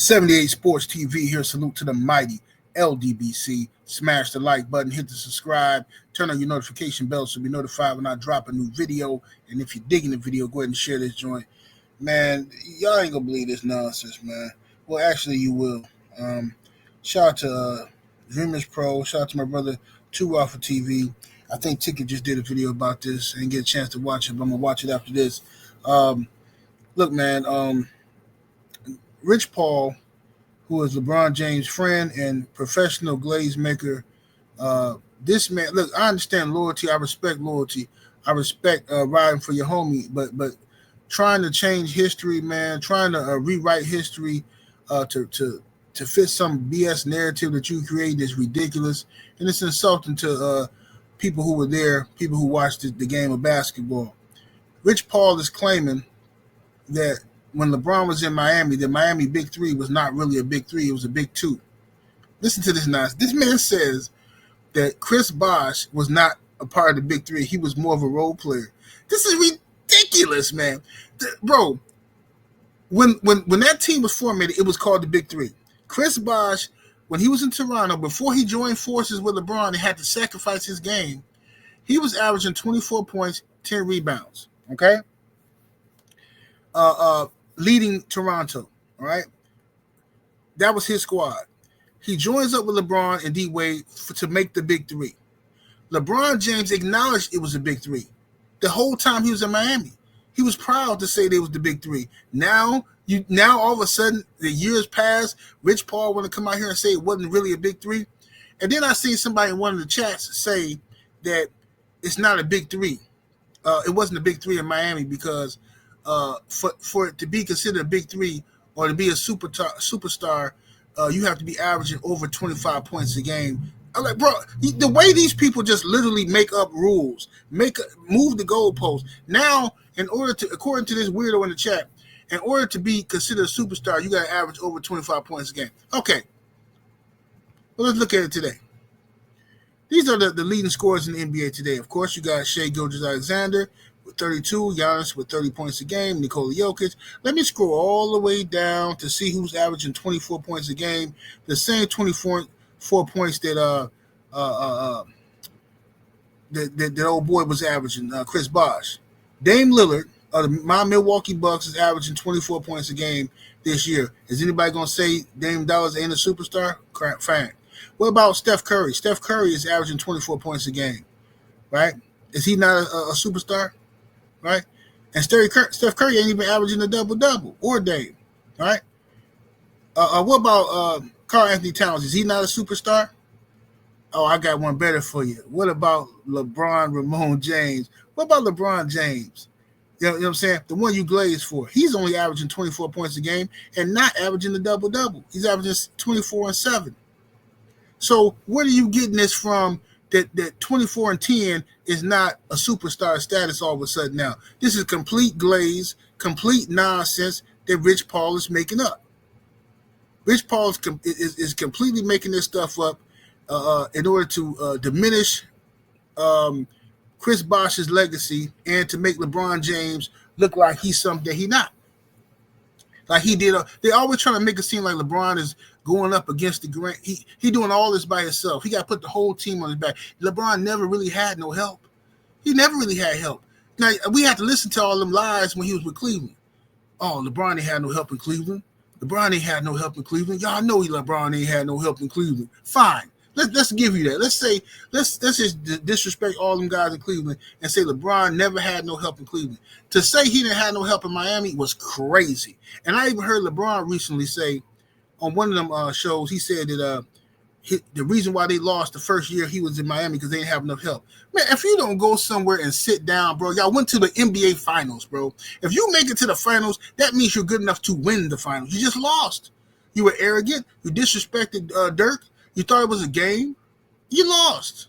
78 Sports TV here. Salute to the mighty LDBC. Smash the like button, hit the subscribe, turn on your notification bell so be notified when I drop a new video. And if you're digging the video, go ahead and share this joint. Man, y'all ain't gonna believe this nonsense, man. Well, actually, you will. Shout out to Dreamers Pro. Shout out to my brother, Two Raw for TV. I think Ticket just did a video about this. I didn't get a chance to watch it, but I'm gonna watch it after this. Look, man. Rich Paul, who is LeBron James' friend and professional glaze maker, this man. Look, I understand loyalty. I respect loyalty. I respect riding for your homie, but trying to change history, man, trying to rewrite history to fit some BS narrative that you created is ridiculous, and it's insulting to people who were there, people who watched the game of basketball. Rich Paul is claiming that when LeBron was in Miami, the Miami Big Three was not really a Big Three, it was a Big Two. Listen to this nonsense. This man says that Chris Bosh was not a part of the Big Three. He was more of a role player. This is ridiculous, man. Bro, when that team was formed, it was called the Big Three. Chris Bosh, when he was in Toronto, before he joined forces with LeBron and had to sacrifice his game, he was averaging 24 points, 10 rebounds, okay? Leading Toronto, all right? That was his squad. He joins up with LeBron and D-Wade to make the Big Three. LeBron James acknowledged it was a Big Three. The whole time he was in Miami, he was proud to say they was the Big Three. Now all of a sudden, the years passed, Rich Paul want to come out here and say it wasn't really a Big Three. And then I see somebody in one of the chats say that it's not a Big Three. It wasn't a Big Three in Miami because for it to be considered a Big Three or to be a superstar, you have to be averaging over 25 points a game. I'm like, bro, the way these people just literally make up rules, move the goalposts. Now, according to this weirdo in the chat, in order to be considered a superstar, you got to average over 25 points a game. Okay. Well, let's look at it today. These are the leading scorers in the NBA today. Of course, you got Shai Gilgeous-Alexander with 32, Giannis with 30 points a game, Nikola Jokic. Let me scroll all the way down to see who's averaging 24 points a game. The same 24 points that that old boy was averaging, Chris Bosh. Dame Lillard of my Milwaukee Bucks is averaging 24 points a game this year. Is anybody going to say Dame Dollars ain't a superstar? Fine. What about Steph Curry? Steph Curry is averaging 24 points a game, right? Is he not a superstar, right? And Steph Curry ain't even averaging a double-double or Dame, right? What about Karl Anthony Towns? Is he not a superstar? Oh, I got one better for you. What about Ramon James? What about LeBron James? You know what I'm saying? The one you glaze for. He's only averaging 24 points a game and not averaging the double-double. He's averaging 24 and 7. So where are you getting this from that 24 and 10 is not a superstar status all of a sudden now? This is complete glaze, complete nonsense that Rich Paul is making up. Rich Paul is completely making this stuff up in order to diminish Chris Bosh's legacy and to make LeBron James look like he's something that he's not. Like he did. They always trying to make it seem like LeBron is going up against the grain. He doing all this by himself. He got to put the whole team on his back. LeBron never really had no help. He never really had help. Now, we have to listen to all them lies when he was with Cleveland. Oh, LeBron ain't had no help in Cleveland. LeBron ain't had no help in Cleveland. Y'all know LeBron ain't had no help in Cleveland. Fine. Let's give you that. Let's just disrespect all them guys in Cleveland and say LeBron never had no help in Cleveland. To say he didn't have no help in Miami was crazy. And I even heard LeBron recently say on one of them shows, he said that the reason why they lost the first year he was in Miami because they didn't have enough help. Man, if you don't go somewhere and sit down, bro, y'all went to the NBA Finals, bro. If you make it to the finals, that means you're good enough to win the finals. You just lost. You were arrogant. You disrespected Dirk. You thought it was a game. You lost.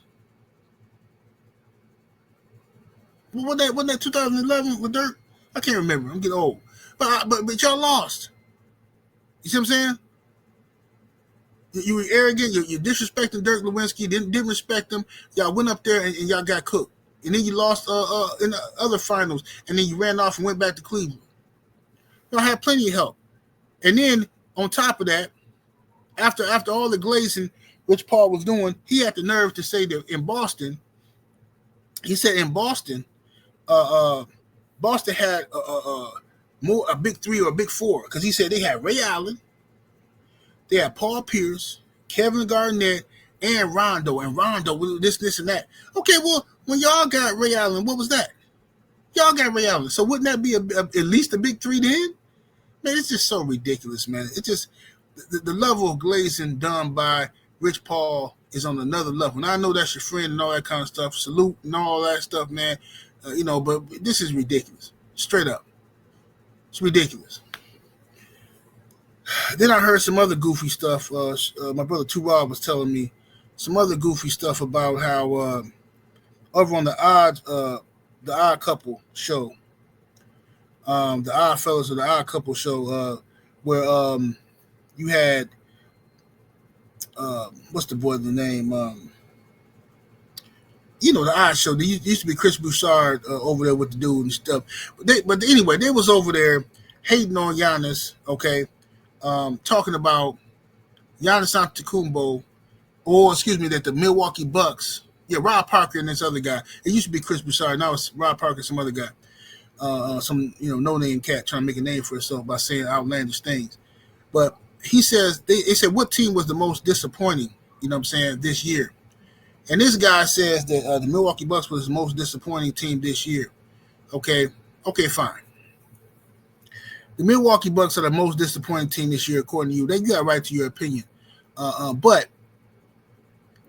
Wasn't that 2011 with Dirk? I can't remember. I'm getting old. But y'all lost. You see what I'm saying? You were arrogant. You're disrespecting Dirk Nowitzki. Didn't respect him. Y'all went up there and y'all got cooked. And then you lost in the other finals. And then you ran off and went back to Cleveland. Y'all had plenty of help. And then on top of that, after all the glazing which Paul was doing, he had the nerve to say that in Boston, he said in Boston, Boston had a big three or a big four, because he said they had Ray Allen, they had Paul Pierce, Kevin Garnett, and Rondo. And Rondo, this, and that. Okay, well, when y'all got Ray Allen, what was that? Y'all got Ray Allen. So wouldn't that be at least a big three then? Man, it's just so ridiculous, man. It's just the level of glazing done by Rich Paul is on another level. And I know that's your friend and all that kind of stuff. Salute and all that stuff, man. But this is ridiculous. Straight up. It's ridiculous. Then I heard some other goofy stuff. My brother Rob was telling me some other goofy stuff about how over on the Odd Couple show, the Odd Fellas of the Odd Couple show, where you had what's the boy's name? The Odd Show. There used to be Chris Broussard over there with the dude and stuff. But anyway, they was over there hating on Giannis. Okay. Talking about Giannis Antetokounmpo, that the Milwaukee Bucks, Rob Parker and this other guy. It used to be Chris Broussard, now it's Rob Parker, some other guy, some no-name cat trying to make a name for himself by saying outlandish things. But he says they said what team was the most disappointing, this year, and this guy says that the Milwaukee Bucks was the most disappointing team this year. Okay, fine. The Milwaukee Bucks are the most disappointing team this year, according to you. You got right to your opinion. But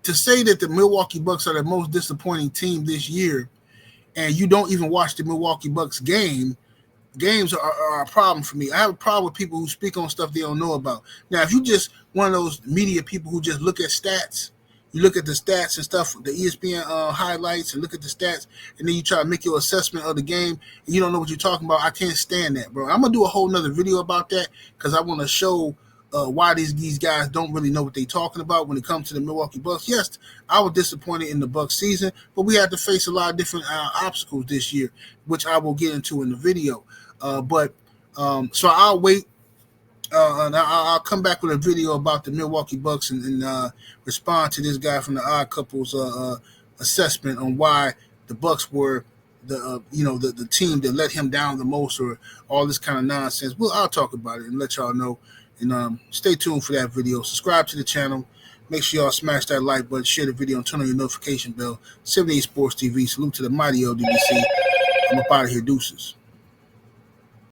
to say that the Milwaukee Bucks are the most disappointing team this year, and you don't even watch the Milwaukee Bucks games are a problem for me. I have a problem with people who speak on stuff they don't know about. Now, if you just one of those media people who just look at stats, you look at the stats and stuff, the ESPN highlights, and look at the stats, and then you try to make your assessment of the game, and you don't know what you're talking about. I can't stand that, bro. I'm going to do a whole nother video about that because I want to show why these guys don't really know what they're talking about when it comes to the Milwaukee Bucks. Yes, I was disappointed in the Bucks season, but we had to face a lot of different obstacles this year, which I will get into in the video. So I'll wait. And I'll come back with a video about the Milwaukee Bucks and respond to this guy from the Odd Couple's assessment on why the Bucks were the team that let him down the most, or all this kind of nonsense. Well, I'll talk about it and let y'all know. And stay tuned for that video. Subscribe to the channel. Make sure y'all smash that like button, share the video, and turn on your notification bell. 78 Sports TV. Salute to the mighty LDBC. I'm up out of here. Deuces.